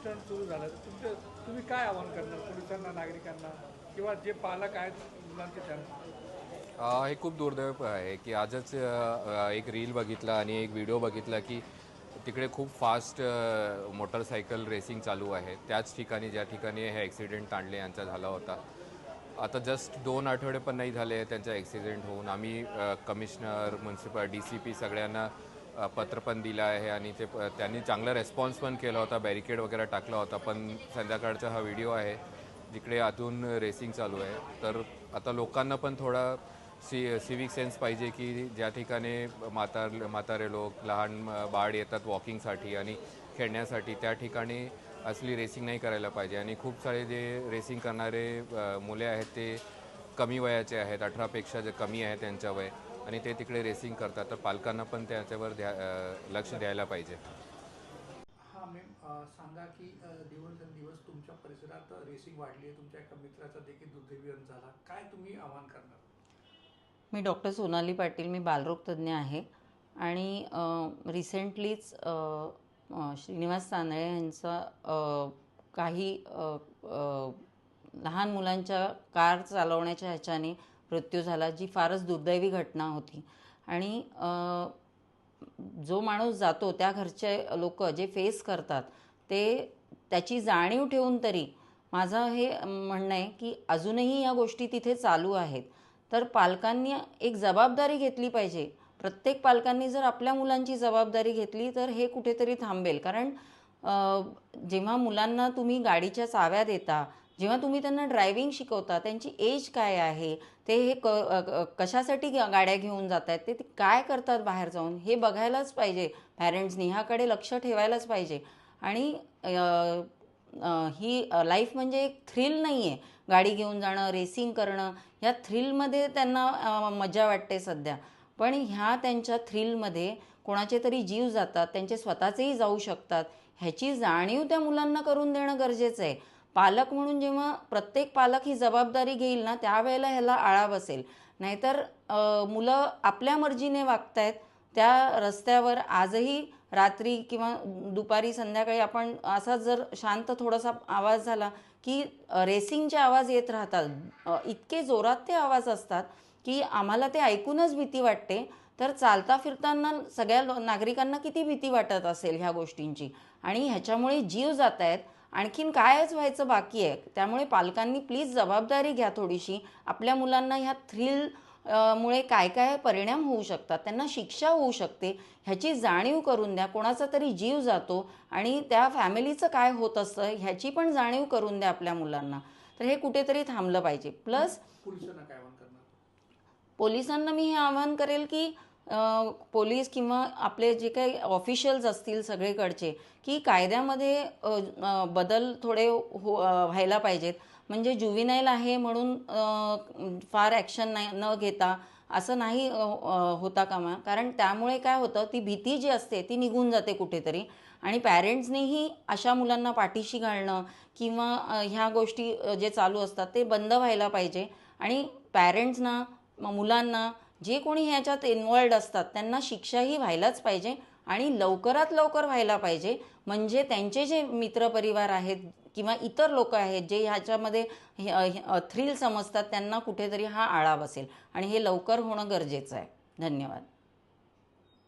Stunt सुरू झाला तर तुम्ही काय आवाहन करणार पोलिसांना, नागरिकांना किंवा जे पालक आहेत मुलांचे त्यांना? हे खूप दुर्दैव आहे की आजच एक रील बघितला आणि एक व्हिडिओ बघितला की तिकडे खूप फास्ट मोटरसायकल रेसिंग चालू आहे. त्याच ठिकाणी ज्या ठिकाणी हे ॲक्सिडेंट तांडले यांचा झाला होता. आता जस्ट 2 आठवडे पण नाही झाले त्यांचा ॲक्सिडेंट होऊन. आम्ही कमिशनर, म्युन्सिपल, DCP सगळ्यांना पत्र पण दिलं आहे आणि त्यांनी चांगला रेस्पॉन्स पण केला होता, बॅरिकेड वगैरे टाकला होता. पण संध्याकाळचा हा व्हिडिओ आहे जिकडे आतून रेसिंग चालू आहे. तर आता लोकांना पण थोडा सिविक सेन्स पाहिजे की ज्या ठिकाणी म्हातारे लोक, लहान बाळ येतात वॉकिंगसाठी आणि खेळण्यासाठी, त्या ठिकाणी असली रेसिंग नाही करायला पाहिजे. आणि खूप सारे जे रेसिंग करणारे मुले आहेत ते कमी वयाचे आहेत, 18पेक्षा जे कमी आहे त्यांचं वय, आणि ते तिकडे रेसिंग करतात. तर पालकांना पण त्याच्यावर लक्ष द्यायला पाहिजे. हां मॅम, सांगा की दिवसेंदिवस तुमच्या परिसरात रेसिंग वाढली आहे, तुमच्या एका मित्राचा देखील दुर्दैवी झाला, काय तुम्ही आवाहन करणार? मी डॉक्टर सोनाली पाटील, मी बालरोग तज्ज्ञ आहे आणि रिसेंटलीच श्रीनिवास तांदळे यांचा काही लहान मुलांच्या कार चालवण्याच्या ह्याच्याने मृत्यू झाला, जी फारच दुर्दैवी घटना होती. आणि जो माणूस जातो त्या घरचे लोक जे फेस करतात ते त्याची जाणीव ठेवून तरी माझं हे म्हणणं आहे की अजूनही या गोष्टी तिथे चालू आहेत. तर पालकांनी एक जबाबदारी घेतली पाहिजे. प्रत्येक पालकांनी जर आपल्या मुलांची जबाबदारी घेतली तर हे कुठेतरी थांबेल. कारण जेव्हा मुलांना तुम्ही गाडीच्या चाव्या देता, जेव्हा तुम्ही त्यांना ड्रायव्हिंग शिकवता, त्यांची एज काय आहे, ते हे कशासाठी गाड्या घेऊन जात आहेत, ते काय करतात बाहेर जाऊन, हे बघायलाच पाहिजे. पॅरेंट्सनी ह्याकडे लक्ष ठेवायलाच पाहिजे. आणि ही लाईफ म्हणजे एक थ्रिल नाही आहे. गाडी घेऊन जाणं, रेसिंग करणं, ह्या थ्रिलमध्ये त्यांना मजा वाटते सध्या. पण ह्या त्यांच्या थ्रिलमध्ये कोणाचे तरी जीव जातात, त्यांचे स्वतःचेही जाऊ शकतात. ह्याची जाणीव त्या मुलांना करून देणं गरजेचं आहे. पालक म्हणून जेव्हा प्रत्येक पालक ही जबाबदारी घेईल ना, त्यावेळेला ह्याला आळा बसेल. नाहीतर मुलं आपल्या मर्जीने वागतायत. त्या रस्त्यावर आजही रात्री किंवा दुपारी संध्याकाळी आपण असा जर शांत थोडासा आवाज झाला की रेसिंगचे आवाज येत राहतात. इतके जोरात ते आवाज असतात की आम्हाला ते ऐकूनच भीती वाटते. तर चालता फिरताना सगळ्या नागरिकांना किती भीती वाटत असेल ह्या गोष्टींची. आणि ह्याच्यामुळे जीव जात आहेत, आणखीन कायच व्हायचं बाकी आहे. त्यामुळे पालकांनी प्लीज जबाबदारी घ्या थोडीशी. आपल्या मुलांना ह्या थ्रिल मुळे काय काय परिणाम होऊ शकतात, त्यांना शिक्षा होऊ शकते, ह्याची जाणीव करून द्या. कोणाचा तरी जीव जातो आणि त्या फॅमिलीचं काय होत असतं ह्याची पण जाणीव करून द्या आपल्या मुलांना. तर हे कुठेतरी थांबलं पाहिजे. प्लस पोलिसांना काय आवाहन करणार? पोलिसांना मी हे आवाहन करेल की पोलीस किंवा आपले जे काही ऑफिशियल्स असतील सगळीकडचे, की कायद्यामध्ये बदल थोडे व्हायला पाहिजेत. म्हणजे जुविनाईल आहे म्हणून फार ॲक्शन न घेता असं नाही होता कामा. कारण त्यामुळे काय होतं, ती भीती जी असते ती निघून जाते कुठेतरी. आणि पॅरेंट्सनीही अशा मुलांना पाठीशी घालणं किंवा ह्या गोष्टी जे चालू असतात ते बंद व्हायला पाहिजे. आणि पॅरेंट्सना, मुलांना, जे कोणी ह्याच्यात इन्वॉल्ड असतात त्यांना शिक्षाही व्हायलाच पाहिजे आणि लवकरात लवकर व्हायला पाहिजे. म्हणजे त्यांचे जे मित्रपरिवार आहेत किंवा इतर लोक आहेत जे ह्याच्यामध्ये थ्रिल समजतात त्यांना कुठेतरी हा आळा बसेल आणि हे लवकर होणं गरजेचं आहे. धन्यवाद.